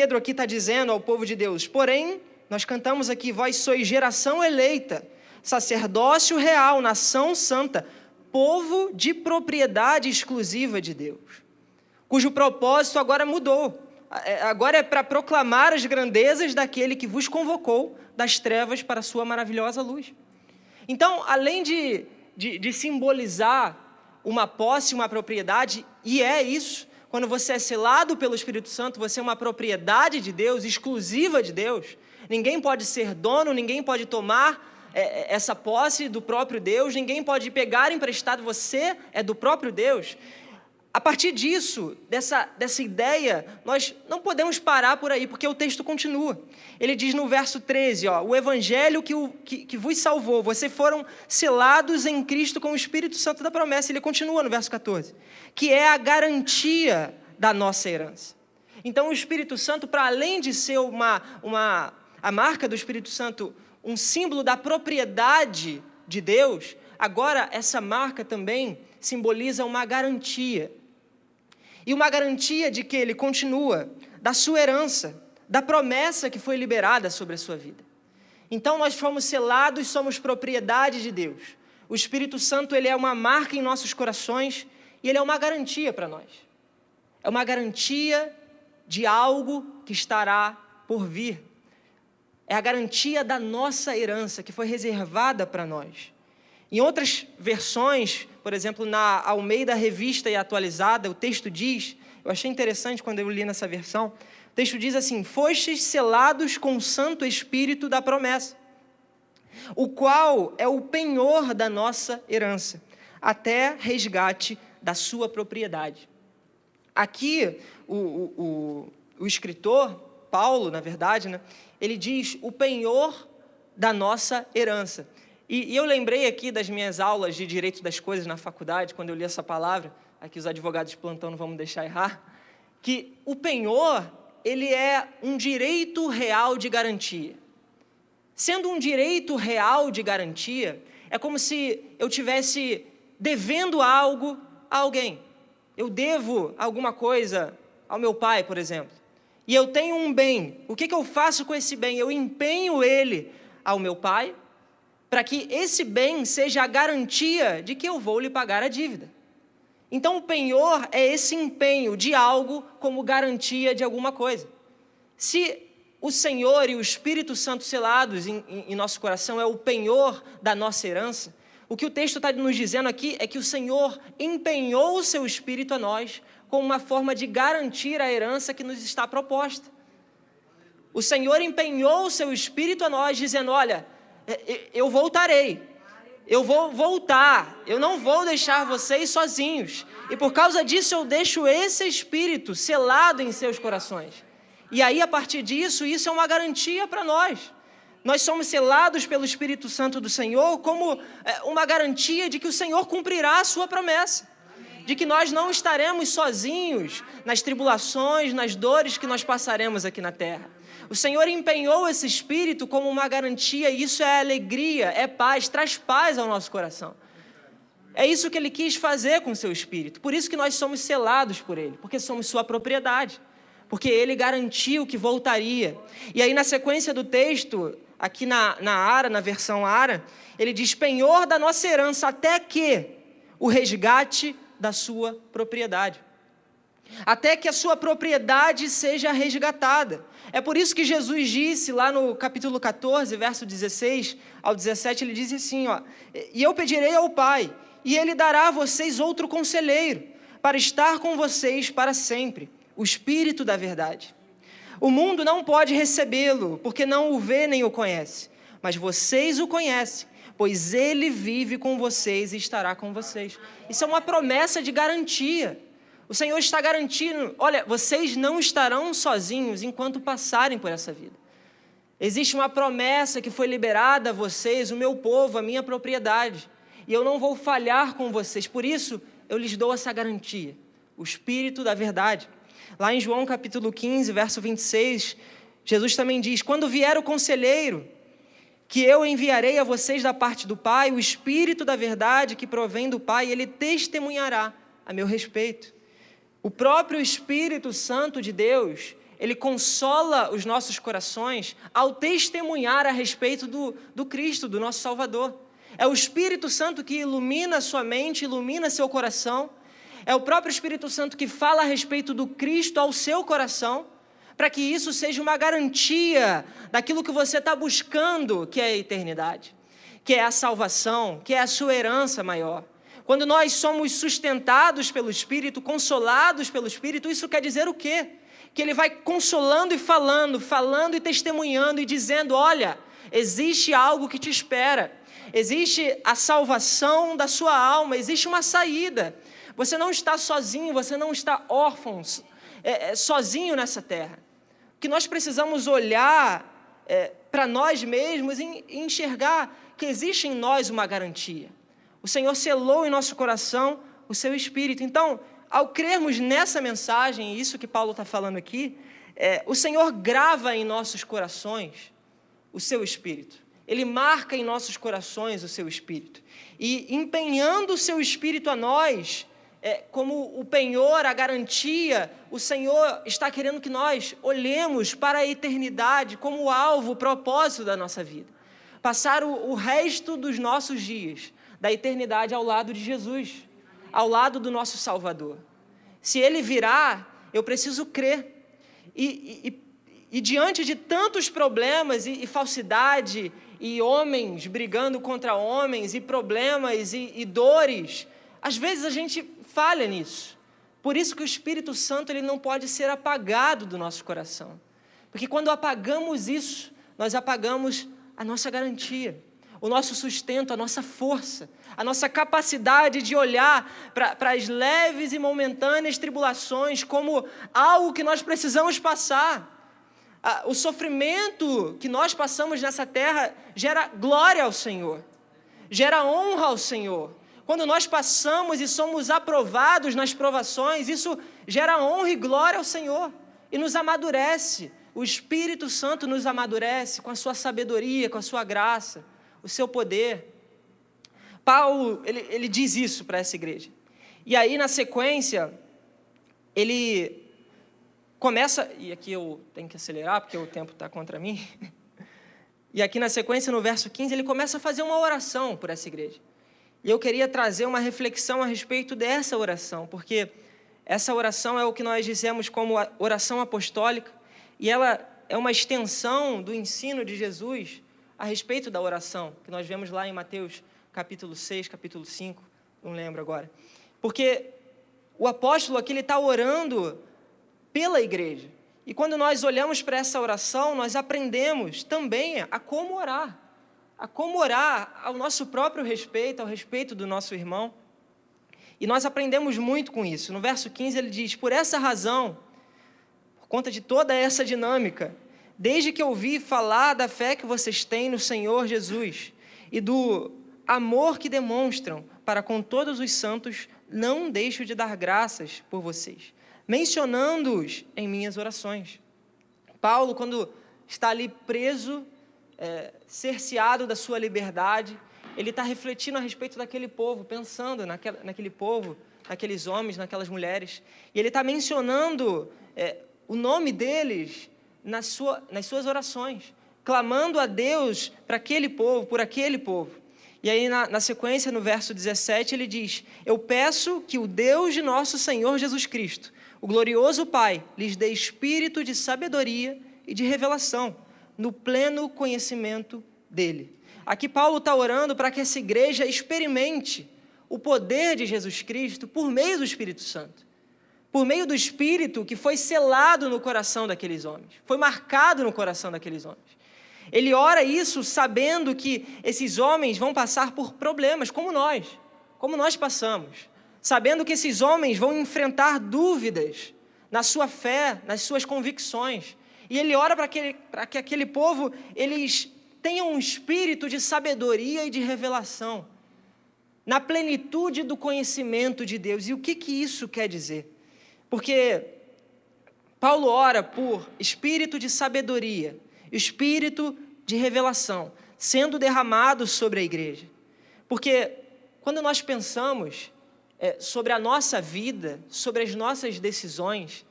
Pedro aqui está dizendo ao povo de Deus? Porém, nós cantamos aqui, vós sois geração eleita, sacerdócio real, nação santa, povo de propriedade exclusiva de Deus, cujo propósito agora mudou. Agora é para proclamar as grandezas daquele que vos convocou das trevas para a sua maravilhosa luz. Então, além de simbolizar uma posse, uma propriedade, e é isso, quando você é selado pelo Espírito Santo, você é uma propriedade de Deus, exclusiva de Deus. Ninguém pode ser dono, ninguém pode tomar essa posse do próprio Deus, ninguém pode pegar emprestado, você é do próprio Deus. A partir disso, dessa ideia, nós não podemos parar por aí, porque o texto continua. Ele diz no verso 13, o evangelho que vos salvou, vocês foram selados em Cristo com o Espírito Santo da promessa. Ele continua no verso 14, que é a garantia da nossa herança. Então o Espírito Santo, para além de ser a marca do Espírito Santo, um símbolo da propriedade de Deus, agora essa marca também simboliza uma garantia. E uma garantia de que ele continua, da sua herança, da promessa que foi liberada sobre a sua vida. Então nós fomos selados, somos propriedade de Deus. O Espírito Santo, ele é uma marca em nossos corações e ele é uma garantia para nós. É uma garantia de algo que estará por vir. É a garantia da nossa herança que foi reservada para nós. Em outras versões, por exemplo, na Almeida Revista e Atualizada, o texto diz, eu achei interessante quando eu li nessa versão, o texto diz assim, fostes selados com o Santo Espírito da promessa, o qual é o penhor da nossa herança, até resgate da sua propriedade. Aqui, o escritor, Paulo, na verdade, né, ele diz o penhor da nossa herança. E eu lembrei aqui das minhas aulas de Direito das Coisas na faculdade, quando eu li essa palavra, aqui os advogados de plantão não vão me deixar errar, que o penhor, ele é um direito real de garantia. Sendo um direito real de garantia, é como se eu tivesse devendo algo a alguém. Eu devo alguma coisa ao meu pai, por exemplo, e eu tenho um bem. O que eu faço com esse bem? Eu empenho ele ao meu pai, para que esse bem seja a garantia de que eu vou lhe pagar a dívida. Então, o penhor é esse empenho de algo como garantia de alguma coisa. Se o Senhor e o Espírito Santo selados em nosso coração é o penhor da nossa herança, o que o texto está nos dizendo aqui é que o Senhor empenhou o seu Espírito a nós como uma forma de garantir a herança que nos está proposta. O Senhor empenhou o seu Espírito a nós, dizendo, olha, eu voltarei, eu vou voltar, eu não vou deixar vocês sozinhos, e por causa disso eu deixo esse Espírito selado em seus corações, e aí a partir disso, isso é uma garantia para nós somos selados pelo Espírito Santo do Senhor como uma garantia de que o Senhor cumprirá a sua promessa, de que nós não estaremos sozinhos nas tribulações, nas dores que nós passaremos aqui na terra. O Senhor empenhou esse Espírito como uma garantia, e isso é alegria, é paz, traz paz ao nosso coração. É isso que Ele quis fazer com o seu Espírito. Por isso que nós somos selados por Ele, porque somos sua propriedade, porque Ele garantiu que voltaria. E aí na sequência do texto, aqui na versão Ara, ele diz, penhor da nossa herança, até que o resgate da sua propriedade. Até que a sua propriedade seja resgatada. É por isso que Jesus disse lá no capítulo 14, verso 16 ao 17, ele diz assim, e eu pedirei ao Pai, e Ele dará a vocês outro conselheiro, para estar com vocês para sempre, o Espírito da verdade. O mundo não pode recebê-lo, porque não o vê nem o conhece, mas vocês o conhecem, pois Ele vive com vocês e estará com vocês. Isso é uma promessa de garantia. O Senhor está garantindo, olha, vocês não estarão sozinhos enquanto passarem por essa vida. Existe uma promessa que foi liberada a vocês, o meu povo, a minha propriedade, e eu não vou falhar com vocês, por isso eu lhes dou essa garantia, o Espírito da verdade. Lá em João capítulo 15, verso 26, Jesus também diz, quando vier o conselheiro, que eu enviarei a vocês da parte do Pai, o Espírito da verdade que provém do Pai, Ele testemunhará a meu respeito. O próprio Espírito Santo de Deus, ele consola os nossos corações ao testemunhar a respeito do Cristo, do nosso Salvador. É o Espírito Santo que ilumina sua mente, ilumina seu coração. É o próprio Espírito Santo que fala a respeito do Cristo ao seu coração, para que isso seja uma garantia daquilo que você está buscando, que é a eternidade, que é a salvação, que é a sua herança maior. Quando nós somos sustentados pelo Espírito, consolados pelo Espírito, isso quer dizer o quê? Que ele vai consolando e falando e testemunhando e dizendo, olha, existe algo que te espera, existe a salvação da sua alma, existe uma saída. Você não está sozinho, você não está órfão, sozinho nessa terra. O que nós precisamos olhar para nós mesmos e enxergar que existe em nós uma garantia. O Senhor selou em nosso coração o seu Espírito. Então, ao crermos nessa mensagem, isso que Paulo está falando aqui, o Senhor grava em nossos corações o seu Espírito. Ele marca em nossos corações o seu Espírito. E empenhando o seu Espírito a nós, como o penhor, a garantia, o Senhor está querendo que nós olhemos para a eternidade como alvo, o propósito da nossa vida. Passar o resto dos nossos dias, da eternidade ao lado de Jesus, ao lado do nosso Salvador. Se Ele virá, eu preciso crer. E diante de tantos problemas e falsidade, e homens brigando contra homens, e problemas e dores, às vezes a gente falha nisso. Por isso que o Espírito Santo ele não pode ser apagado do nosso coração. Porque quando apagamos isso, nós apagamos a nossa garantia, o nosso sustento, a nossa força, a nossa capacidade de olhar para as leves e momentâneas tribulações como algo que nós precisamos passar. O sofrimento que nós passamos nessa terra gera glória ao Senhor, gera honra ao Senhor. Quando nós passamos e somos aprovados nas provações, isso gera honra e glória ao Senhor e nos amadurece. O Espírito Santo nos amadurece com a sua sabedoria, com a sua graça, o seu poder. Paulo, ele diz isso para essa igreja. E aí, na sequência, ele começa, e aqui eu tenho que acelerar porque o tempo está contra mim. E aqui na sequência, no verso 15, ele começa a fazer uma oração por essa igreja. E eu queria trazer uma reflexão a respeito dessa oração, porque essa oração é o que nós dizemos como a oração apostólica, e ela é uma extensão do ensino de Jesus a respeito da oração, que nós vemos lá em Mateus capítulo 6, capítulo 5, não lembro agora. Porque o apóstolo aqui está orando pela igreja. E quando nós olhamos para essa oração, nós aprendemos também a como orar ao nosso próprio respeito, ao respeito do nosso irmão. E nós aprendemos muito com isso. No verso 15 ele diz, por essa razão, por conta de toda essa dinâmica, desde que ouvi falar da fé que vocês têm no Senhor Jesus e do amor que demonstram para com todos os santos, não deixo de dar graças por vocês, mencionando-os em minhas orações. Paulo, quando está ali preso, cerceado da sua liberdade, ele está refletindo a respeito daquele povo, pensando naquele povo, naqueles homens, naquelas mulheres, e ele está mencionando o nome deles nas suas orações, clamando a Deus para aquele povo, por aquele povo. E aí, na sequência, no verso 17, ele diz, eu peço que o Deus de nosso Senhor Jesus Cristo, o glorioso Pai, lhes dê espírito de sabedoria e de revelação, no pleno conhecimento dele. Aqui Paulo está orando para que essa igreja experimente o poder de Jesus Cristo por meio do Espírito Santo, por meio do Espírito que foi selado no coração daqueles homens, foi marcado no coração daqueles homens. Ele ora isso sabendo que esses homens vão passar por problemas, como nós passamos, sabendo que esses homens vão enfrentar dúvidas na sua fé, nas suas convicções. E ele ora para que aquele povo, eles tenham um espírito de sabedoria e de revelação, na plenitude do conhecimento de Deus. E o que isso quer dizer? Porque Paulo ora por espírito de sabedoria, espírito de revelação, sendo derramado sobre a igreja. Porque quando nós pensamos sobre a nossa vida, sobre as nossas decisões,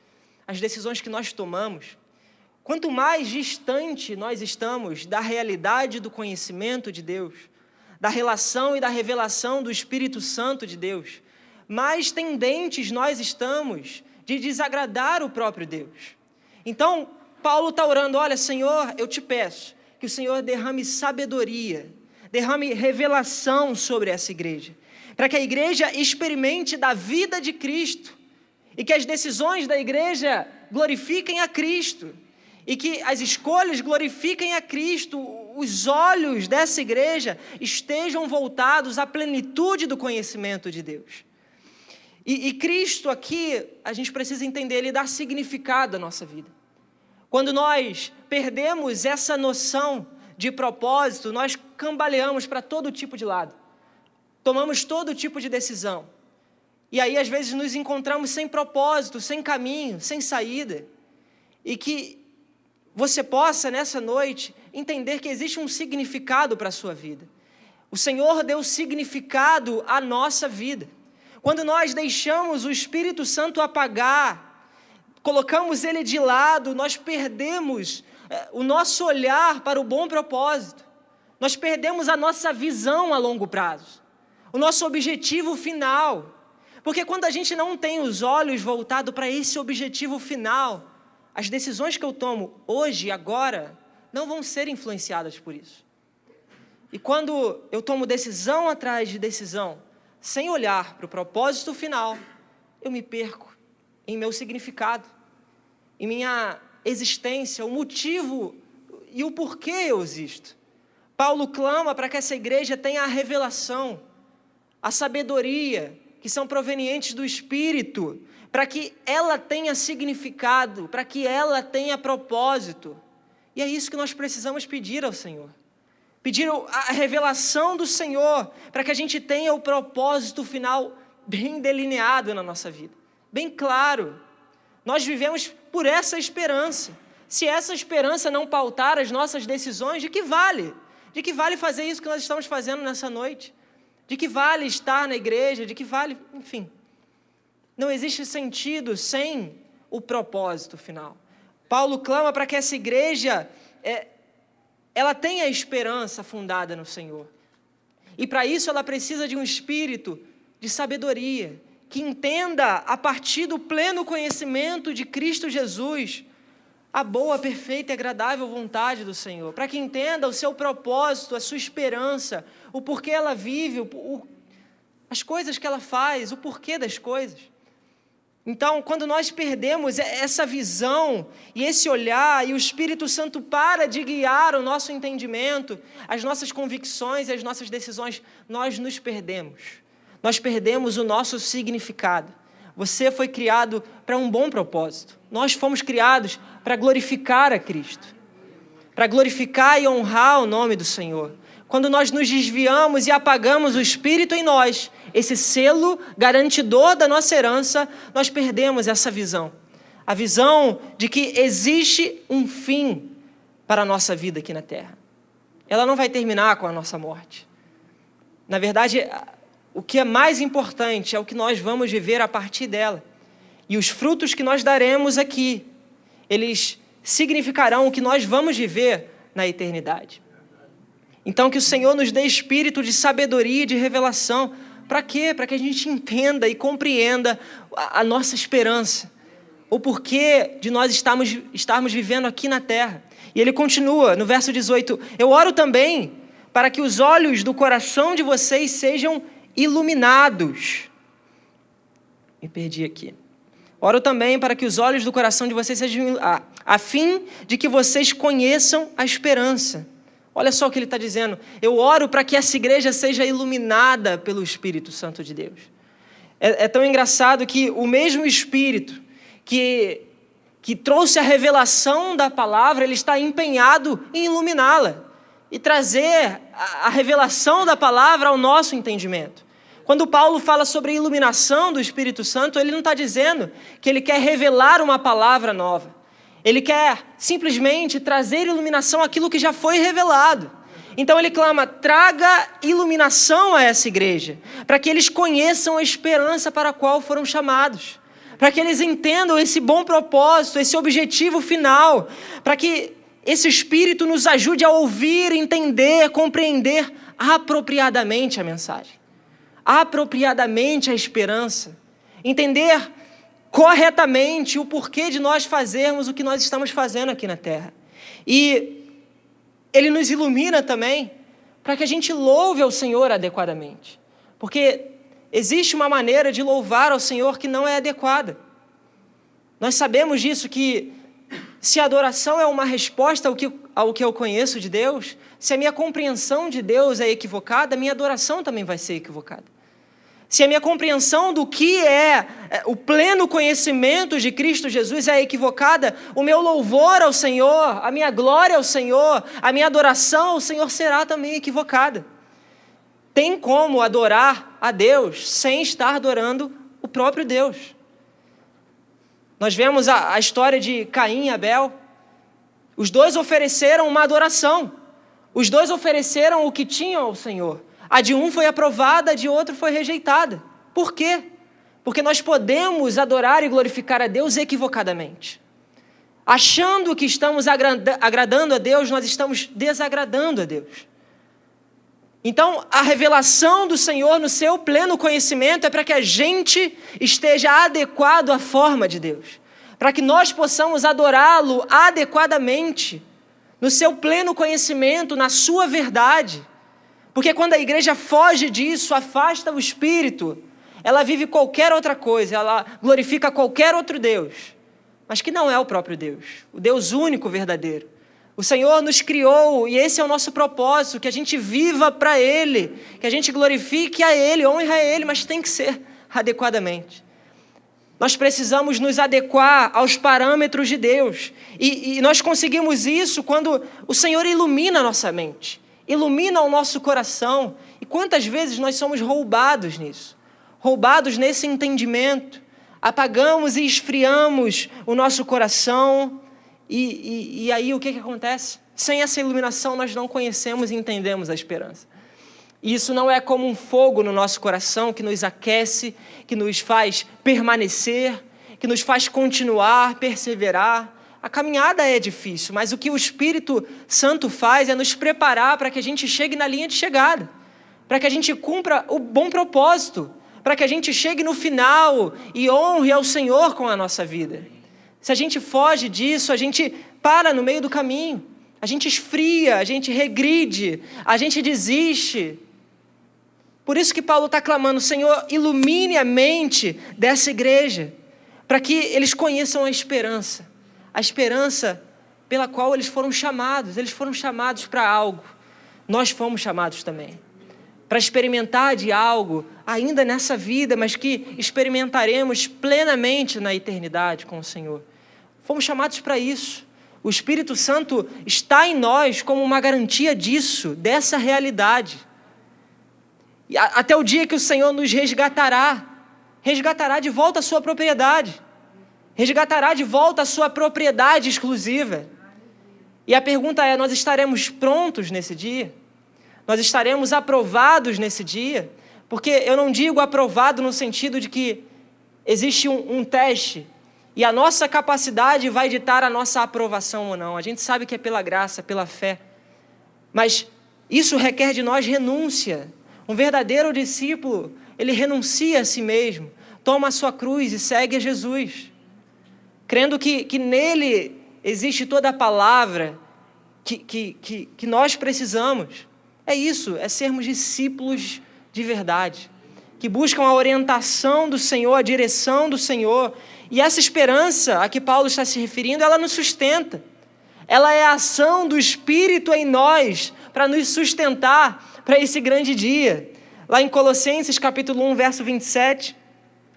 as decisões que nós tomamos, quanto mais distante nós estamos da realidade do conhecimento de Deus, da relação e da revelação do Espírito Santo de Deus, mais tendentes nós estamos de desagradar o próprio Deus. Então, Paulo está orando, olha, Senhor, eu te peço que o Senhor derrame sabedoria, derrame revelação sobre essa igreja, para que a igreja experimente da vida de Cristo e que as decisões da igreja glorifiquem a Cristo e que as escolhas glorifiquem a Cristo, os olhos dessa igreja estejam voltados à plenitude do conhecimento de Deus. E Cristo aqui, a gente precisa entender, ele dá significado à nossa vida. Quando nós perdemos essa noção de propósito, nós cambaleamos para todo tipo de lado. Tomamos todo tipo de decisão. E aí, às vezes, nos encontramos sem propósito, sem caminho, sem saída. E que você possa, nessa noite, entender que existe um significado para a sua vida. O Senhor deu significado à nossa vida. Quando nós deixamos o Espírito Santo apagar, colocamos ele de lado, nós perdemos o nosso olhar para o bom propósito. Nós perdemos a nossa visão a longo prazo, o nosso objetivo final. Porque quando a gente não tem os olhos voltados para esse objetivo final, as decisões que eu tomo hoje e agora não vão ser influenciadas por isso. E quando eu tomo decisão atrás de decisão, sem olhar para o propósito final, eu me perco em meu significado, em minha existência, o motivo e o porquê eu existo. Paulo clama para que essa igreja tenha a revelação, a sabedoria, que são provenientes do Espírito, para que ela tenha significado, para que ela tenha propósito. E é isso que nós precisamos pedir ao Senhor. Pedir a revelação do Senhor, para que a gente tenha o propósito final bem delineado na nossa vida, bem claro. Nós vivemos por essa esperança. Se essa esperança não pautar as nossas decisões, de que vale? De que vale fazer isso que nós estamos fazendo nessa noite? De que vale estar na igreja? De que vale, enfim. Não existe sentido sem o propósito final. Paulo clama para que essa igreja ela tem a esperança fundada no Senhor. E para isso ela precisa de um espírito de sabedoria, que entenda a partir do pleno conhecimento de Cristo Jesus, a boa, perfeita e agradável vontade do Senhor. Para que entenda o seu propósito, a sua esperança, o porquê ela vive, as coisas que ela faz, o porquê das coisas. Então, quando nós perdemos essa visão e esse olhar, e o Espírito Santo para de guiar o nosso entendimento, as nossas convicções e as nossas decisões, nós nos perdemos. Nós perdemos o nosso significado. Você foi criado para um bom propósito. Nós fomos criados para glorificar a Cristo, para glorificar e honrar o nome do Senhor. Quando nós nos desviamos e apagamos o Espírito em nós, esse selo garantidor da nossa herança, nós perdemos essa visão. A visão de que existe um fim para a nossa vida aqui na Terra. Ela não vai terminar com a nossa morte. Na verdade, o que é mais importante é o que nós vamos viver a partir dela. E os frutos que nós daremos aqui, eles significarão o que nós vamos viver na eternidade. Então, que o Senhor nos dê espírito de sabedoria e de revelação. Para quê? Para que a gente entenda e compreenda a nossa esperança, o porquê de nós estarmos vivendo aqui na terra. E ele continua no verso 18, eu oro também para que os olhos do coração de vocês sejam iluminados. Me perdi aqui. Oro também para que os olhos do coração de vocês sejam a fim de que vocês conheçam a esperança. Olha só o que ele está dizendo. Eu oro para que essa igreja seja iluminada pelo Espírito Santo de Deus. É tão engraçado que o mesmo Espírito que trouxe a revelação da palavra, ele está empenhado em iluminá-la e trazer a revelação da palavra ao nosso entendimento. Quando Paulo fala sobre a iluminação do Espírito Santo, ele não está dizendo que ele quer revelar uma palavra nova. Ele quer simplesmente trazer iluminação àquilo que já foi revelado. Então ele clama, traga iluminação a essa igreja, para que eles conheçam a esperança para a qual foram chamados, para que eles entendam esse bom propósito, esse objetivo final, para que esse Espírito nos ajude a ouvir, entender, compreender apropriadamente a mensagem, apropriadamente a esperança, entender corretamente o porquê de nós fazermos o que nós estamos fazendo aqui na terra. E Ele nos ilumina também para que a gente louve ao Senhor adequadamente, porque existe uma maneira de louvar ao Senhor que não é adequada. Nós sabemos disso, que se a adoração é uma resposta ao que eu conheço de Deus, se a minha compreensão de Deus é equivocada, a minha adoração também vai ser equivocada. Se a minha compreensão do que é o pleno conhecimento de Cristo Jesus é equivocada, o meu louvor ao Senhor, a minha glória ao Senhor, a minha adoração ao Senhor será também equivocada. Tem como adorar a Deus sem estar adorando o próprio Deus. Nós vemos a história de Caim e Abel. Os dois ofereceram uma adoração. Os dois ofereceram o que tinham ao Senhor. A de um foi aprovada, a de outro foi rejeitada. Por quê? Porque nós podemos adorar e glorificar a Deus equivocadamente. Achando que estamos agradando a Deus, nós estamos desagradando a Deus. Então, a revelação do Senhor no seu pleno conhecimento é para que a gente esteja adequado à forma de Deus, para que nós possamos adorá-lo adequadamente, no seu pleno conhecimento, na sua verdade. Porque quando a igreja foge disso, afasta o Espírito, ela vive qualquer outra coisa, ela glorifica qualquer outro Deus, mas que não é o próprio Deus, o Deus único, verdadeiro. O Senhor nos criou e esse é o nosso propósito, que a gente viva para Ele, que a gente glorifique a Ele, honre a Ele, mas tem que ser adequadamente. Nós precisamos nos adequar aos parâmetros de Deus e nós conseguimos isso quando o Senhor ilumina a nossa mente, ilumina o nosso coração. E quantas vezes nós somos roubados nisso, roubados nesse entendimento, apagamos e esfriamos o nosso coração. E aí o que acontece? Sem essa iluminação nós não conhecemos e entendemos a esperança. E isso não é como um fogo no nosso coração que nos aquece, que nos faz permanecer, que nos faz continuar, perseverar. A caminhada é difícil, mas o que o Espírito Santo faz é nos preparar para que a gente chegue na linha de chegada, para que a gente cumpra o bom propósito, para que a gente chegue no final e honre ao Senhor com a nossa vida. Se a gente foge disso, a gente para no meio do caminho, a gente esfria, a gente regride, a gente desiste. Por isso que Paulo está clamando: Senhor, ilumine a mente dessa igreja, para que eles conheçam a esperança pela qual eles foram chamados para algo. Nós fomos chamados também, para experimentar de algo, ainda nessa vida, mas que experimentaremos plenamente na eternidade com o Senhor. Fomos chamados para isso. O Espírito Santo está em nós como uma garantia disso, dessa realidade. E até o dia que o Senhor nos resgatará de volta a sua propriedade, resgatará de volta a sua propriedade exclusiva. E a pergunta é: nós estaremos prontos nesse dia? Nós estaremos aprovados nesse dia? Porque eu não digo aprovado no sentido de que existe um teste, e a nossa capacidade vai ditar a nossa aprovação ou não. A gente sabe que é pela graça, pela fé. Mas isso requer de nós renúncia. Um verdadeiro discípulo, ele renuncia a si mesmo, toma a sua cruz e segue a Jesus, crendo que nele existe toda a palavra que nós precisamos. É isso, é sermos discípulos de verdade, que buscam a orientação do Senhor, a direção do Senhor. E essa esperança a que Paulo está se referindo, ela nos sustenta. Ela é a ação do Espírito em nós para nos sustentar para esse grande dia. Lá em Colossenses capítulo 1, verso 27,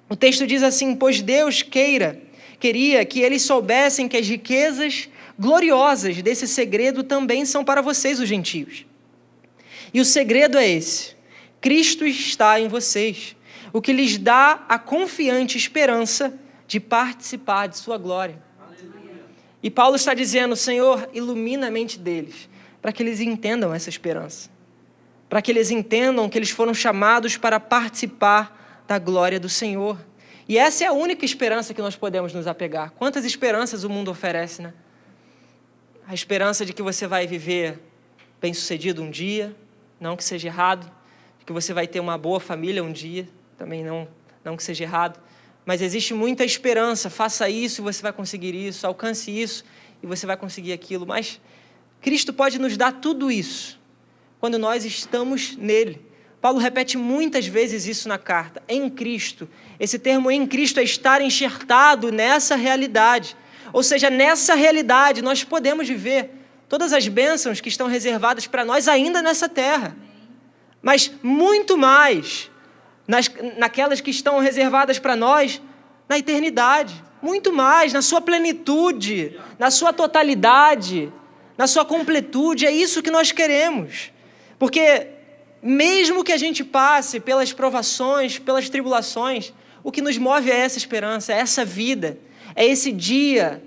o texto diz assim: pois Deus queria que eles soubessem que as riquezas gloriosas desse segredo também são para vocês, os gentios. E o segredo é esse: Cristo está em vocês, o que lhes dá a confiante esperança de participar de sua glória. Aleluia. E Paulo está dizendo: Senhor, ilumina a mente deles, para que eles entendam essa esperança, para que eles entendam que eles foram chamados para participar da glória do Senhor. E essa é a única esperança que nós podemos nos apegar. Quantas esperanças o mundo oferece, né? A esperança de que você vai viver bem-sucedido um dia, não que seja errado, de que você vai ter uma boa família um dia, também não que seja errado, mas existe muita esperança, faça isso e você vai conseguir isso, alcance isso e você vai conseguir aquilo, mas Cristo pode nos dar tudo isso, quando nós estamos nele. Paulo repete muitas vezes isso na carta, em Cristo. Esse termo em Cristo é estar enxertado nessa realidade, ou seja, nessa realidade nós podemos viver todas as bênçãos que estão reservadas para nós ainda nessa terra, mas muito mais naquelas que estão reservadas para nós na eternidade, muito mais, na sua plenitude, na sua totalidade, na sua completude. É isso que nós queremos, porque mesmo que a gente passe pelas provações, pelas tribulações, o que nos move é essa esperança, é essa vida, é esse dia.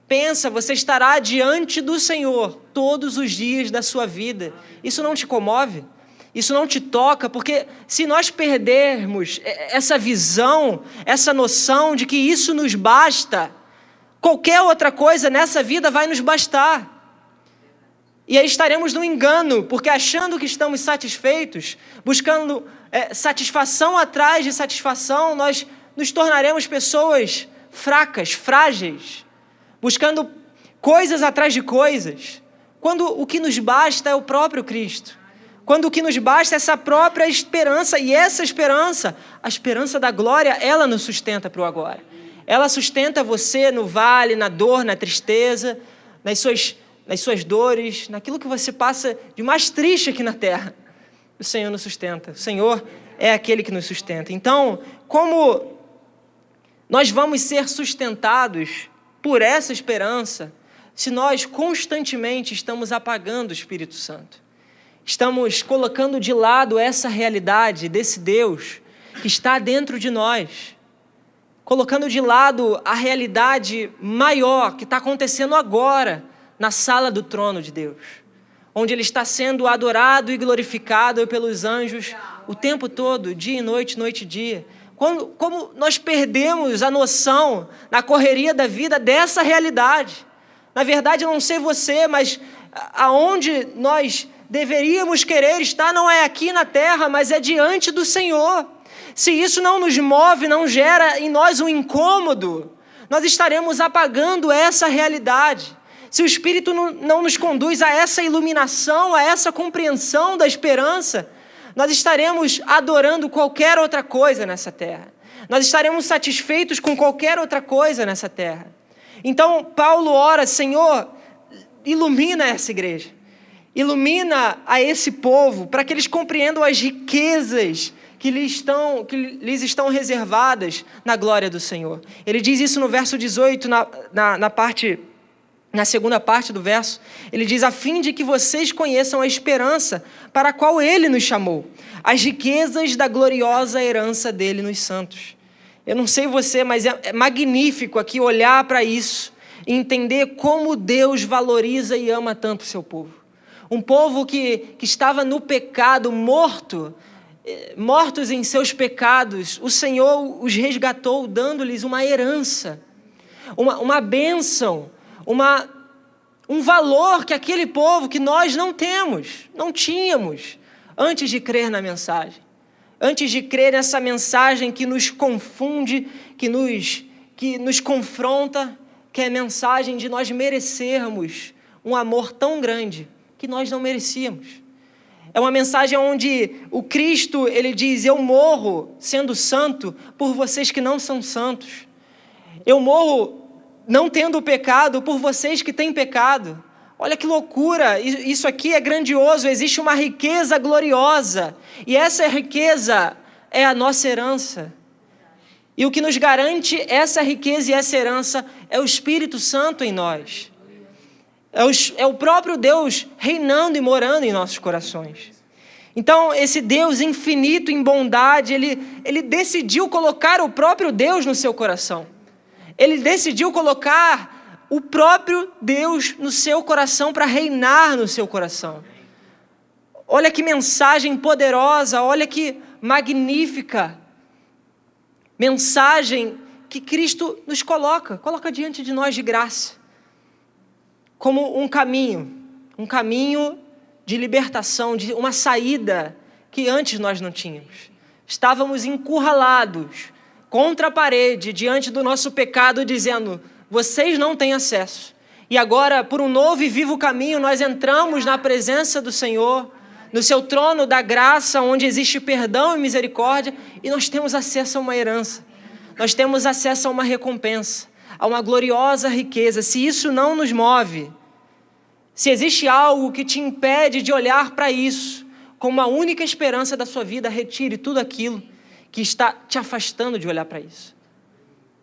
Pensa, você estará diante do Senhor todos os dias da sua vida. Isso não te comove? Isso não te toca? Porque se nós perdermos essa visão, essa noção de que isso nos basta, qualquer outra coisa nessa vida vai nos bastar. E aí estaremos no engano, porque achando que estamos satisfeitos, buscando satisfação atrás de satisfação, nós nos tornaremos pessoas fracas, frágeis, buscando coisas atrás de coisas, quando o que nos basta é o próprio Cristo, quando o que nos basta é essa própria esperança, e essa esperança, a esperança da glória, ela nos sustenta para o agora. Ela sustenta você no vale, na dor, na tristeza, nas suas dores, naquilo que você passa de mais triste aqui na terra. O Senhor nos sustenta, o Senhor é aquele que nos sustenta. Então, como nós vamos ser sustentados por essa esperança, se nós constantemente estamos apagando o Espírito Santo, estamos colocando de lado essa realidade desse Deus que está dentro de nós, colocando de lado a realidade maior que está acontecendo agora na sala do trono de Deus, onde Ele está sendo adorado e glorificado pelos anjos o tempo todo, dia e noite, noite e dia. Como nós perdemos a noção na correria da vida dessa realidade. Na verdade, eu não sei você, mas aonde nós deveríamos querer estar não é aqui na terra, mas é diante do Senhor. Se isso não nos move, não gera em nós um incômodo, nós estaremos apagando essa realidade. Se o Espírito não nos conduz a essa iluminação, a essa compreensão da esperança, nós estaremos adorando qualquer outra coisa nessa terra. Nós estaremos satisfeitos com qualquer outra coisa nessa terra. Então, Paulo ora, Senhor, ilumina essa igreja. Ilumina a esse povo, para que eles compreendam as riquezas que lhes estão reservadas na glória do Senhor. Ele diz isso no verso 18, na segunda parte do verso, ele diz, a fim de que vocês conheçam a esperança para a qual Ele nos chamou, as riquezas da gloriosa herança dele nos santos. Eu não sei você, mas é magnífico aqui olhar para isso e entender como Deus valoriza e ama tanto o seu povo. Um povo que estava no pecado, mortos em seus pecados, o Senhor os resgatou, dando-lhes uma herança, uma bênção, um valor que aquele povo que nós não tínhamos, antes de crer na mensagem, antes de crer nessa mensagem que nos confunde, que nos confronta, que é a mensagem de nós merecermos um amor tão grande que nós não merecíamos. É uma mensagem onde o Cristo, ele diz, eu morro sendo santo por vocês que não são santos. Eu morro não tendo pecado por vocês que têm pecado. Olha que loucura, isso aqui é grandioso, existe uma riqueza gloriosa, e essa riqueza é a nossa herança. E o que nos garante essa riqueza e essa herança é o Espírito Santo em nós. É o próprio Deus reinando e morando em nossos corações. Então, esse Deus infinito em bondade, ele decidiu colocar o próprio Deus no seu coração. Ele decidiu colocar o próprio Deus no seu coração para reinar no seu coração. Olha que mensagem poderosa, olha que magnífica. mensagem que Cristo nos coloca diante de nós de graça, como um caminho de libertação, de uma saída que antes nós não tínhamos. Estávamos encurralados contra a parede, diante do nosso pecado, dizendo: vocês não têm acesso. E agora, por um novo e vivo caminho, nós entramos na presença do Senhor, no seu trono da graça, onde existe perdão e misericórdia, e nós temos acesso a uma herança, nós temos acesso a uma recompensa, a uma gloriosa riqueza. Se isso não nos move, se existe algo que te impede de olhar para isso como a única esperança da sua vida, retire tudo aquilo que está te afastando de olhar para isso.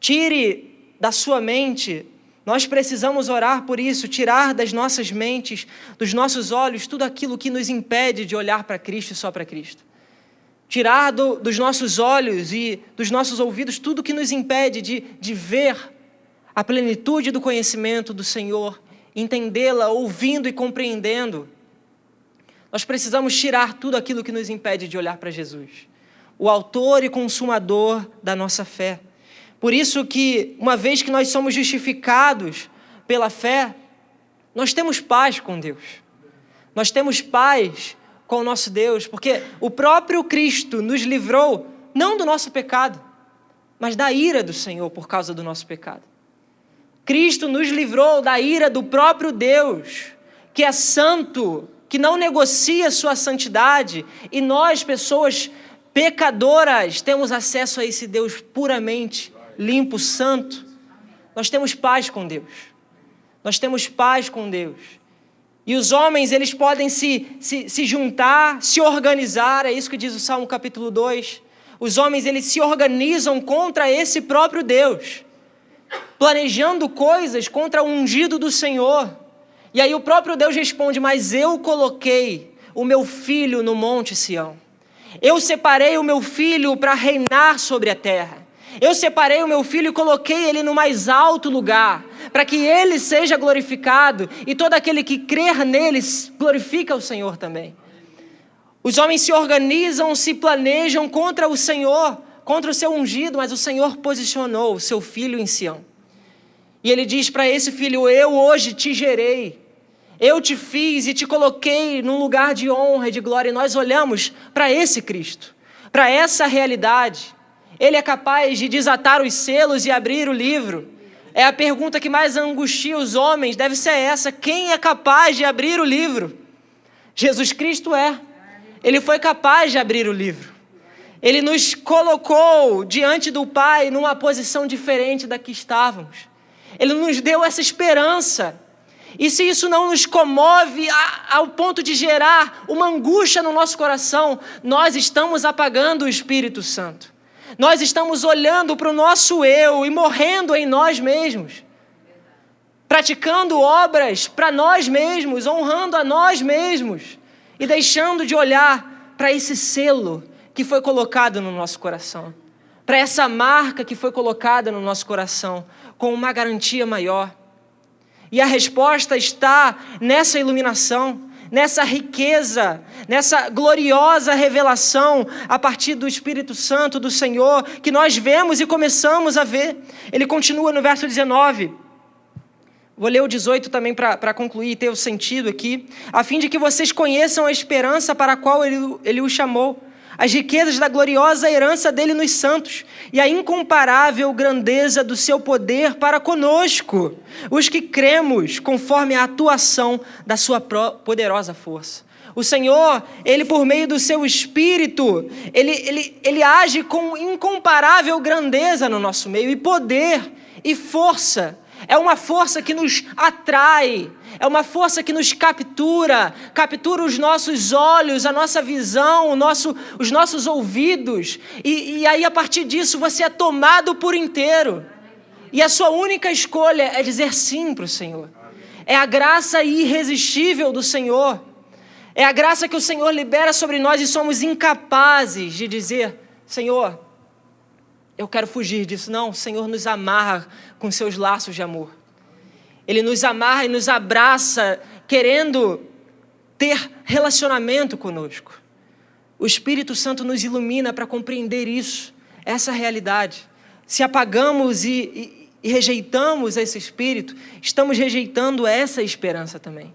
Tire da sua mente. Nós precisamos orar por isso, tirar das nossas mentes, dos nossos olhos, tudo aquilo que nos impede de olhar para Cristo e só para Cristo. Tirar dos nossos olhos e dos nossos ouvidos tudo que nos impede de ver a plenitude do conhecimento do Senhor, entendê-la, ouvindo e compreendendo. Nós precisamos tirar tudo aquilo que nos impede de olhar para Jesus, o autor e consumador da nossa fé. Por isso que, uma vez que nós somos justificados pela fé, nós temos paz com Deus. Nós temos paz com o nosso Deus, porque o próprio Cristo nos livrou, não do nosso pecado, mas da ira do Senhor por causa do nosso pecado. Cristo nos livrou da ira do próprio Deus, que é santo, que não negocia sua santidade, e nós, pessoas pecadoras, temos acesso a esse Deus puramente limpo, santo. Nós temos paz com Deus. Nós temos paz com Deus. E os homens, eles podem se juntar, se organizar, é isso que diz o Salmo capítulo 2. Os homens, eles se organizam contra esse próprio Deus, planejando coisas contra o ungido do Senhor. E aí o próprio Deus responde: mas eu coloquei o meu filho no monte Sião. Eu separei o meu filho para reinar sobre a terra. Eu separei o meu filho e coloquei ele no mais alto lugar, para que ele seja glorificado, e todo aquele que crer nele glorifica o Senhor também. Os homens se organizam, se planejam contra o Senhor, contra o seu ungido, mas o Senhor posicionou o seu filho em Sião. E ele diz para esse filho: eu hoje te gerei, eu te fiz e te coloquei num lugar de honra e de glória. E nós olhamos para esse Cristo, para essa realidade. Ele é capaz de desatar os selos e abrir o livro. É a pergunta que mais angustia os homens, deve ser essa: quem é capaz de abrir o livro? Jesus Cristo é. Ele foi capaz de abrir o livro. Ele nos colocou diante do Pai numa posição diferente da que estávamos. Ele nos deu essa esperança. E se isso não nos comove ao ponto de gerar uma angústia no nosso coração, nós estamos apagando o Espírito Santo. Nós estamos olhando para o nosso eu e morrendo em nós mesmos, praticando obras para nós mesmos, honrando a nós mesmos e deixando de olhar para esse selo que foi colocado no nosso coração, para essa marca que foi colocada no nosso coração, com uma garantia maior. E a resposta está nessa iluminação, nessa riqueza, nessa gloriosa revelação a partir do Espírito Santo do Senhor, que nós vemos e começamos a ver. Ele continua no verso 19. Vou ler o 18 também para concluir e ter o sentido aqui. A fim de que vocês conheçam a esperança para a qual ele o chamou, as riquezas da gloriosa herança dele nos santos e a incomparável grandeza do seu poder para conosco, os que cremos conforme a atuação da sua poderosa força. O Senhor, Ele por meio do seu Espírito, Ele age com incomparável grandeza no nosso meio, e poder e força. É uma força que nos atrai, é uma força que nos captura os nossos olhos, a nossa visão, os nossos ouvidos, e aí a partir disso você é tomado por inteiro, e a sua única escolha é dizer sim para o Senhor. É a graça irresistível do Senhor, é a graça que o Senhor libera sobre nós e somos incapazes de dizer: Senhor, eu quero fugir disso. Não, o Senhor nos amarra com seus laços de amor. Ele nos amarra e nos abraça, querendo ter relacionamento conosco. O Espírito Santo nos ilumina para compreender isso. essa realidade. Se apagamos e rejeitamos esse Espírito, estamos rejeitando essa esperança também.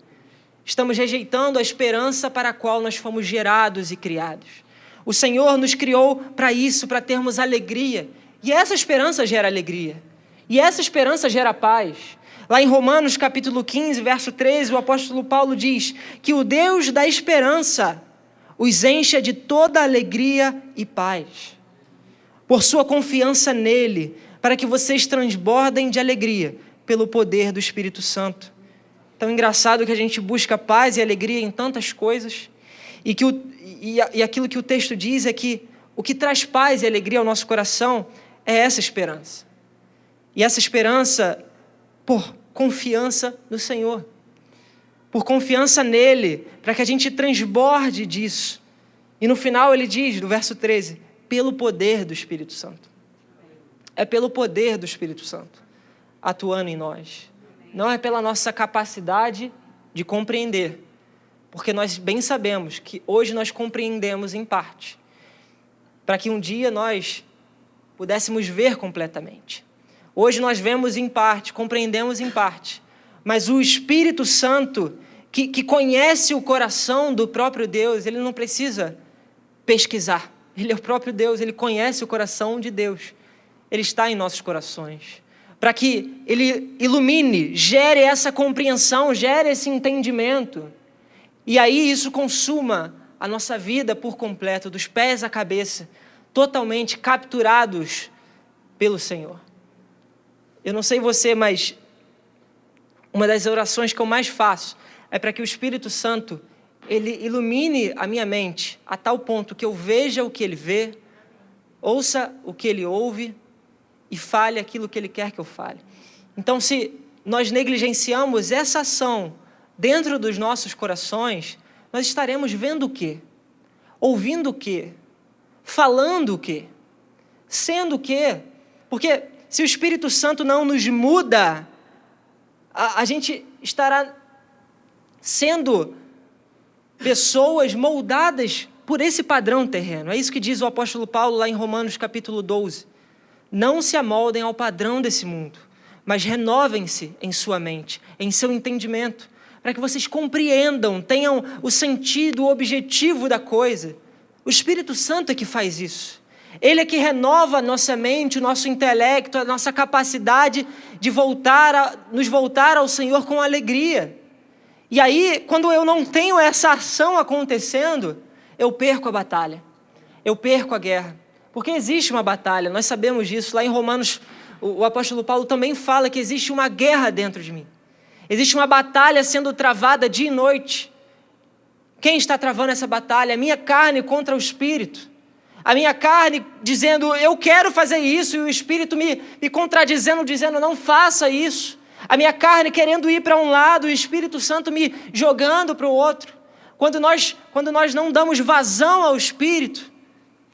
Estamos rejeitando a esperança para a qual nós fomos gerados e criados. O Senhor nos criou para isso, para termos alegria. E essa esperança gera alegria. E essa esperança gera paz. Lá em Romanos capítulo 15, verso 13, o apóstolo Paulo diz que o Deus da esperança os encha de toda alegria e paz, por sua confiança nele, para que vocês transbordem de alegria pelo poder do Espírito Santo. Tão engraçado que a gente busca paz e alegria em tantas coisas, e aquilo que o texto diz é que o que traz paz e alegria ao nosso coração é essa esperança. E essa esperança por confiança no Senhor, por confiança nele, para que a gente transborde disso. E no final ele diz, no verso 13, pelo poder do Espírito Santo. É pelo poder do Espírito Santo atuando em nós. Não é pela nossa capacidade de compreender, porque nós bem sabemos que hoje nós compreendemos em parte, para que um dia nós pudéssemos ver completamente. Hoje nós vemos em parte, compreendemos em parte, mas o Espírito Santo, que conhece o coração do próprio Deus, ele não precisa pesquisar. Ele é o próprio Deus, ele conhece o coração de Deus. Ele está em nossos corações, para que ele ilumine, gere essa compreensão, gere esse entendimento, e aí isso consuma a nossa vida por completo, dos pés à cabeça, totalmente capturados pelo Senhor. Eu não sei você, mas uma das orações que eu mais faço é para que o Espírito Santo, ele ilumine a minha mente a tal ponto que eu veja o que ele vê, ouça o que ele ouve e fale aquilo que ele quer que eu fale. Então, se nós negligenciamos essa ação dentro dos nossos corações, nós estaremos vendo o quê? Ouvindo o quê? Falando o quê? Sendo o quê? Porque se o Espírito Santo não nos muda, a gente estará sendo pessoas moldadas por esse padrão terreno. É isso que diz o apóstolo Paulo lá em Romanos capítulo 12. Não se amoldem ao padrão desse mundo, mas renovem-se em sua mente, em seu entendimento, para que vocês compreendam, tenham o sentido, o objetivo da coisa. O Espírito Santo é que faz isso. Ele é que renova a nossa mente, o nosso intelecto, a nossa capacidade de nos voltar ao Senhor com alegria. E aí, quando eu não tenho essa ação acontecendo, eu perco a batalha, eu perco a guerra. Porque existe uma batalha, nós sabemos disso. Lá em Romanos, o apóstolo Paulo também fala que existe uma guerra dentro de mim. Existe uma batalha sendo travada dia e noite. Quem está travando essa batalha? A minha carne contra o Espírito. A minha carne dizendo, eu quero fazer isso, e o Espírito me contradizendo, dizendo, não faça isso. A minha carne querendo ir para um lado, e o Espírito Santo me jogando para o outro. Quando nós não damos vazão ao Espírito,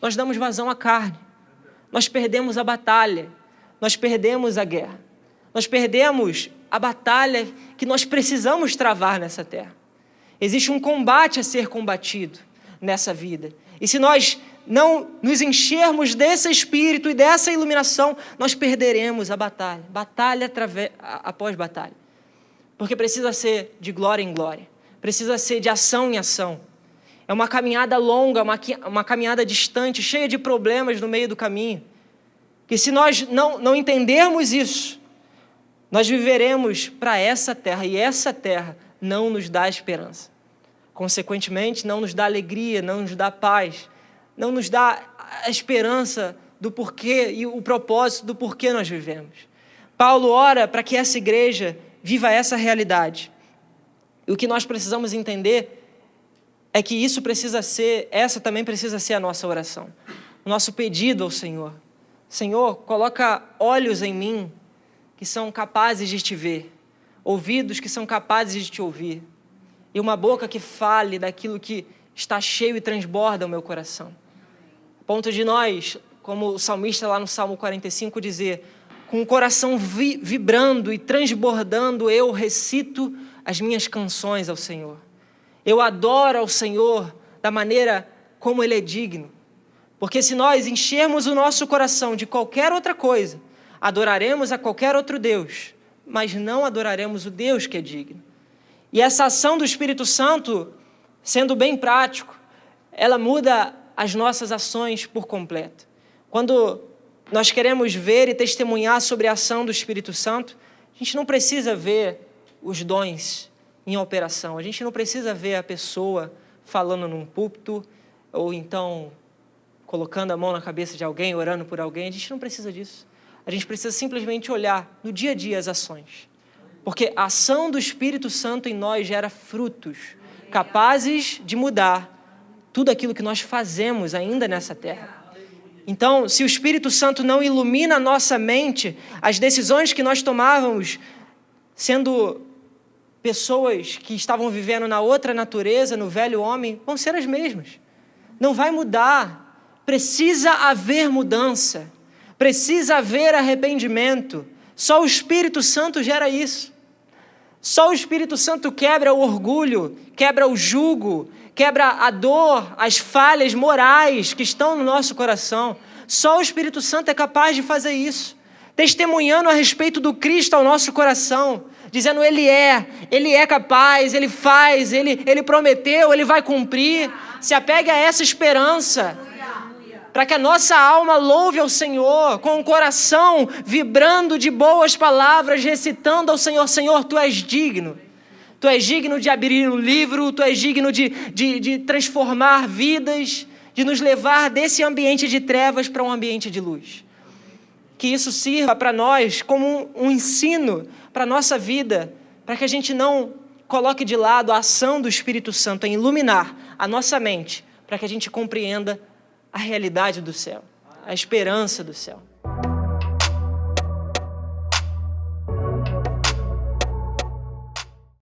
nós damos vazão à carne. Nós perdemos a batalha. Nós perdemos a guerra. Nós perdemos a batalha que nós precisamos travar nessa terra. Existe um combate a ser combatido nessa vida. E se nós não nos enchermos desse Espírito e dessa iluminação, nós perderemos a batalha. Batalha após batalha. Porque precisa ser de glória em glória. Precisa ser de ação em ação. É uma caminhada longa, uma caminhada distante, cheia de problemas no meio do caminho. Que se nós não entendermos isso, nós viveremos para essa terra, e essa terra não nos dá esperança. Consequentemente, não nos dá alegria, não nos dá paz, não nos dá a esperança do porquê e o propósito do porquê nós vivemos. Paulo ora para que essa igreja viva essa realidade. E o que nós precisamos entender é que essa também precisa ser a nossa oração. O nosso pedido ao Senhor. Senhor, coloca olhos em mim que são capazes de te ver, ouvidos que são capazes de te ouvir, e uma boca que fale daquilo que está cheio e transborda o meu coração. A ponto de nós, como o salmista lá no Salmo 45 dizer, com o coração vibrando e transbordando, eu recito as minhas canções ao Senhor. Eu adoro ao Senhor da maneira como Ele é digno. Porque se nós enchermos o nosso coração de qualquer outra coisa, adoraremos a qualquer outro Deus, mas não adoraremos o Deus que é digno. E essa ação do Espírito Santo, sendo bem prático, ela muda as nossas ações por completo. Quando nós queremos ver e testemunhar sobre a ação do Espírito Santo, a gente não precisa ver os dons em operação, a gente não precisa ver a pessoa falando num púlpito, ou então colocando a mão na cabeça de alguém, orando por alguém, a gente não precisa disso. A gente precisa simplesmente olhar no dia a dia as ações. Porque a ação do Espírito Santo em nós gera frutos capazes de mudar tudo aquilo que nós fazemos ainda nessa terra. Então, se o Espírito Santo não ilumina a nossa mente, as decisões que nós tomávamos, sendo pessoas que estavam vivendo na outra natureza, no velho homem, vão ser as mesmas. Não vai mudar. Precisa haver mudança. Precisa haver arrependimento. Só o Espírito Santo gera isso. Só o Espírito Santo quebra o orgulho, quebra o jugo, quebra a dor, as falhas morais que estão no nosso coração. Só o Espírito Santo é capaz de fazer isso. Testemunhando a respeito do Cristo ao nosso coração, dizendo Ele é capaz, Ele faz, Ele prometeu, Ele vai cumprir. Se apegue a essa esperança, para que a nossa alma louve ao Senhor, com o coração vibrando de boas palavras, recitando ao Senhor, Senhor, Tu és digno. Tu és digno de abrir o livro, Tu és digno de transformar vidas, de nos levar desse ambiente de trevas para um ambiente de luz. Que isso sirva para nós como um ensino para a nossa vida, para que a gente não coloque de lado a ação do Espírito Santo em iluminar a nossa mente, para que a gente compreenda a realidade do céu, a esperança do céu.